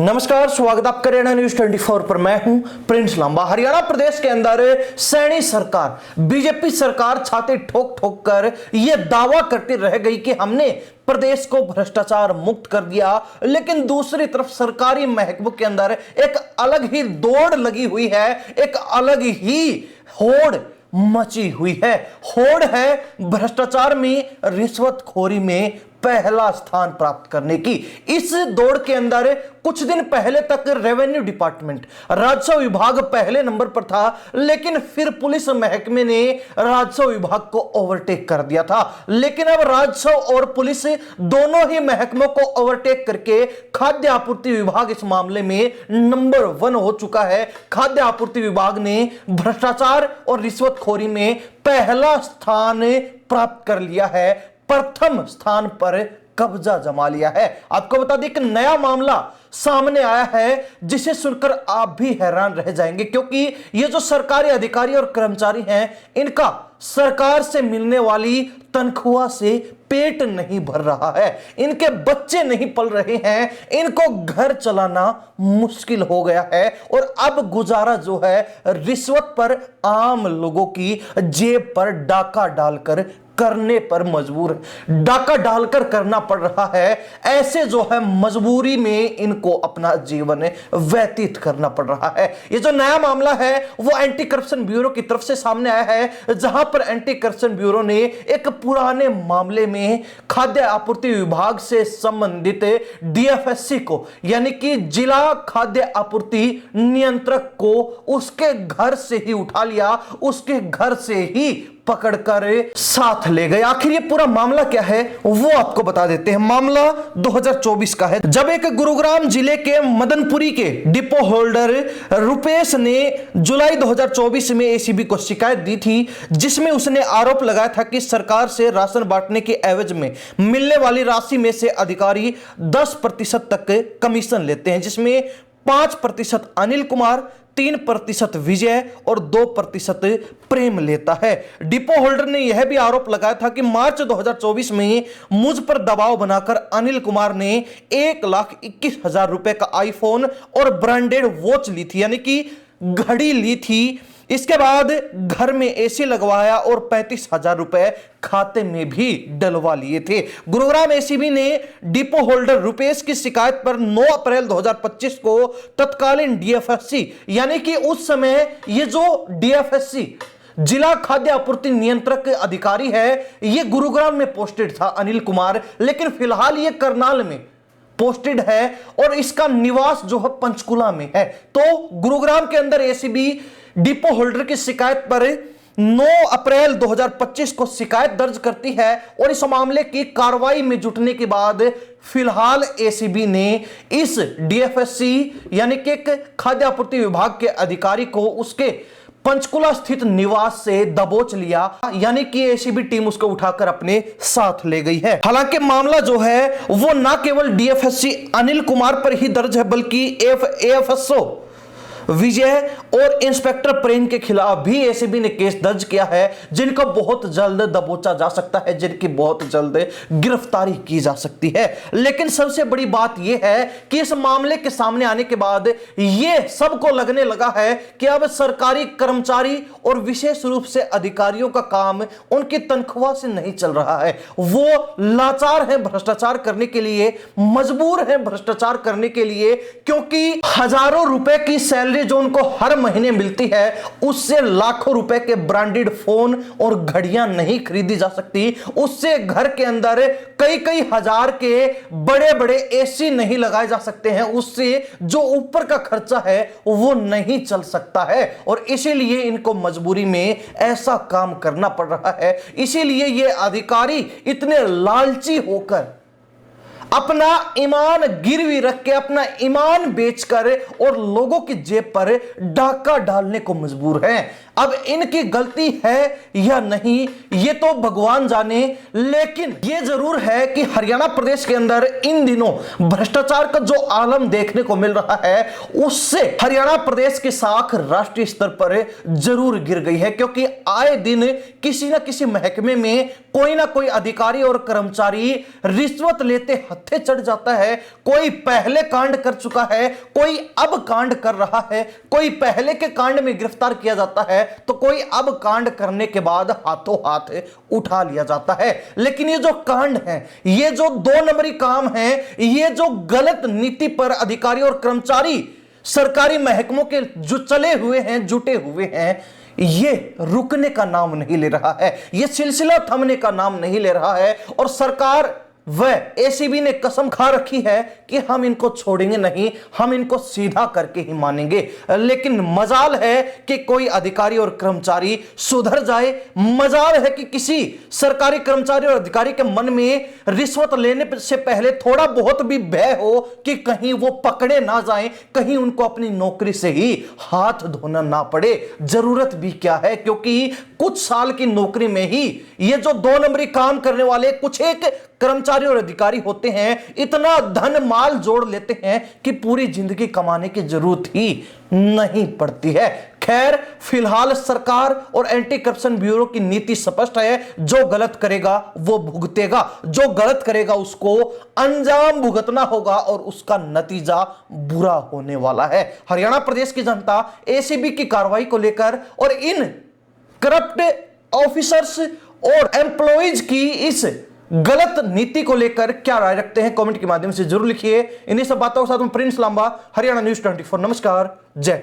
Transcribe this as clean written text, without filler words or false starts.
नमस्कार, स्वागत आपका हरियाणा न्यूज 24 पर। मैं हूं प्रिंस लांबा। हरियाणा प्रदेश के अंदर सैनी सरकार, बीजेपी सरकार छाती ठोक ठोक कर यह दावा करती रह गई कि हमने प्रदेश को भ्रष्टाचार मुक्त कर दिया, लेकिन दूसरी तरफ सरकारी महकमों के अंदर एक अलग ही दौड़ लगी हुई है, एक अलग ही होड़ मची हुई है। होड़ है भ्रष्टाचार में, रिश्वतखोरी में पहला स्थान प्राप्त करने की। इस दौड़ के अंदर कुछ दिन पहले तक रेवेन्यू डिपार्टमेंट, राजस्व विभाग पहले नंबर पर था, लेकिन फिर पुलिस महकमे ने राजस्व विभाग को ओवरटेक कर दिया था। लेकिन अब राजस्व और पुलिस दोनों ही महकमों को ओवरटेक करके खाद्य आपूर्ति विभाग इस मामले में नंबर 1 हो चुका है। खाद्य आपूर्ति विभाग ने भ्रष्टाचार और रिश्वतखोरी में पहला स्थान प्राप्त कर लिया है, प्रथम स्थान पर कब्जा जमा लिया है। आपको बता दें कि नया मामला सामने आया है जिसे सुनकर आप भी हैरान रह जाएंगे, क्योंकि ये जो सरकारी अधिकारी और कर्मचारी हैं, इनका सरकार से मिलने वाली तनख्वाह से पेट नहीं भर रहा है, इनके बच्चे नहीं पल रहे हैं, इनको घर चलाना मुश्किल हो गया है और अब गुजारा जो है रिश्वत पर, आम लोगों की जेब पर डाका डालकर करने पर मजबूर है। डाका डालकर करना पड़ रहा है। ऐसे जो है मजबूरी में इनको अपना जीवन व्यतीत करना पड़ रहा है। ये जो नया मामला है वो एंटी करप्शन ब्यूरो की तरफ से सामने आया है, जहां पर एंटी करप्शन ब्यूरो ने एक पुराने मामले में खाद्य आपूर्ति विभाग से संबंधित डीएफएससी को, यानी कि जिला खाद्य आपूर्ति नियंत्रक को, उसके घर से ही उठा लिया, उसके घर से ही पकड़कर साथ ले गए। आखिर ये पूरा मामला क्या है वो आपको बता देते हैं। मामला 2024 का है, जब एक गुरुग्राम जिले के मदनपुरी के डिपो होल्डर रुपेश ने जुलाई 2024 में एसीबी को शिकायत दी थी, जिसमें उसने आरोप लगाया था कि सरकार से राशन बांटने के एवज में मिलने वाली राशि में से अधिकारी 10% तक कमीशन लेते हैं, जिसमें 5% अनिल कुमार, 3% विजय और 2% प्रेम लेता है। डिपो होल्डर ने यह भी आरोप लगाया था कि मार्च 2024 में मुझ पर दबाव बनाकर अनिल कुमार ने 1,21,000 रुपए का आईफोन और ब्रांडेड वॉच ली थी, यानी कि घड़ी ली थी। इसके बाद घर में एसी लगवाया और 35,000 रुपए खाते में भी डलवा लिए थे। गुरुग्राम एसीबी ने डिपो होल्डर रुपेश की शिकायत पर 9 अप्रैल 2025 को तत्कालीन डीएफएससी, यानी कि उस समय ये जो डीएफएससी जिला खाद्य आपूर्ति नियंत्रक अधिकारी है, ये गुरुग्राम में पोस्टेड था अनिल कुमार, लेकिन फिलहाल ये करनाल में पोस्टेड है और इसका निवास जो है पंचकुला में है। तो गुरुग्राम के अंदर एसीबी डिपो होल्डर की शिकायत पर 9 अप्रैल 2025 को शिकायत दर्ज करती है और इस मामले की कार्रवाई में जुटने के बाद फिलहाल एसीबी ने इस डीएफएससी यानी कि खाद्य आपूर्ति विभाग के अधिकारी को उसके पंचकुला स्थित निवास से दबोच लिया, यानी कि एसीबी टीम उसको उठाकर अपने साथ ले गई है। हालांकि मामला जो है वो ना केवल डीएफएससी अनिल कुमार पर ही दर्ज है, बल्कि एएफएसओ विजय और इंस्पेक्टर प्रेम के खिलाफ भी एसीबी ने केस दर्ज किया है, जिनको बहुत जल्द दबोचा जा सकता है, जिनकी बहुत जल्द गिरफ्तारी की जा सकती है। लेकिन सबसे बड़ी बात यह है कि इस मामले के सामने आने के बाद यह सबको लगने लगा है कि अब सरकारी कर्मचारी और विशेष रूप से अधिकारियों का काम उनकी तनख्वाह से नहीं चल रहा है। वो लाचार हैं भ्रष्टाचार करने के लिए, मजबूर हैं भ्रष्टाचार करने के लिए, क्योंकि हजारों रुपए की सैलरी जो उनको हर महीने मिलती है उससे लाखों रुपए के ब्रांडेड फोन और घड़ियां नहीं खरीदी जा सकती, उससे घर के अंदर कई कई हजार के बड़े बड़े एसी नहीं लगाए जा सकते हैं, उससे जो ऊपर का खर्चा है वो नहीं चल सकता है और इसीलिए इनको मजबूरी में ऐसा काम करना पड़ रहा है। इसीलिए ये अधिकारी इतने लालची होकर अपना ईमान गिरवी रख के, अपना ईमान बेचकर और लोगों की जेब पर डाका डालने को मजबूर हैं। अब इनकी गलती है या नहीं ये तो भगवान जाने, लेकिन ये जरूर है कि हरियाणा प्रदेश के अंदर इन दिनों भ्रष्टाचार का जो आलम देखने को मिल रहा है उससे हरियाणा प्रदेश की साख राष्ट्रीय स्तर पर जरूर गिर गई है, क्योंकि आए दिन किसी ना किसी महकमे में कोई ना कोई अधिकारी और कर्मचारी रिश्वत लेते हत्थे चढ़ जाता है। कोई पहले कांड कर चुका है, कोई अब कांड कर रहा है, कोई पहले के कांड में गिरफ्तार किया जाता है तो कोई अब कांड करने के बाद हाथों हाथ उठा लिया जाता है। लेकिन ये जो कांड है, ये जो 2 नंबरी काम है, ये जो गलत नीति पर अधिकारी और कर्मचारी सरकारी महकमों के जो चले हुए हैं, जुटे हुए हैं, ये रुकने का नाम नहीं ले रहा है, ये सिलसिला थमने का नाम नहीं ले रहा है। और सरकार व एसीबी ने कसम खा रखी है कि हम इनको छोड़ेंगे नहीं, हम इनको सीधा करके ही मानेंगे। लेकिन मजाल है कि कोई अधिकारी और कर्मचारी सुधर जाए, मजाल है कि किसी सरकारी कर्मचारी और अधिकारी के मन में रिश्वत लेने से पहले थोड़ा बहुत भी भय हो कि कहीं वो पकड़े ना जाएं, कहीं उनको अपनी नौकरी से ही हाथ धोना ना पड़े। जरूरत भी क्या है, क्योंकि कुछ साल की नौकरी में ही ये जो 2 नंबरी काम करने वाले कुछ एक कर्मचारी और अधिकारी होते हैं, इतना धन माल जोड़ लेते हैं कि पूरी जिंदगी कमाने की जरूरत ही नहीं पड़ती है। खैर, फिलहाल सरकार और एंटी करप्शन ब्यूरो की नीति स्पष्ट है, जो गलत करेगा वो भुगतेगा, जो गलत करेगा उसको अंजाम भुगतना होगा और उसका नतीजा बुरा होने वाला है। हरियाणा प्रदेश की जनता एसीबी की कार्रवाई को लेकर और इन करप्ट ऑफिसर्स और एम्प्लॉइज की इस गलत नीति को लेकर क्या राय रखते हैं, कमेंट के माध्यम से जरूर लिखिए। इन्हीं सब बातों के साथ मैं प्रिंस लांबा, हरियाणा न्यूज़ 24। नमस्कार, जय।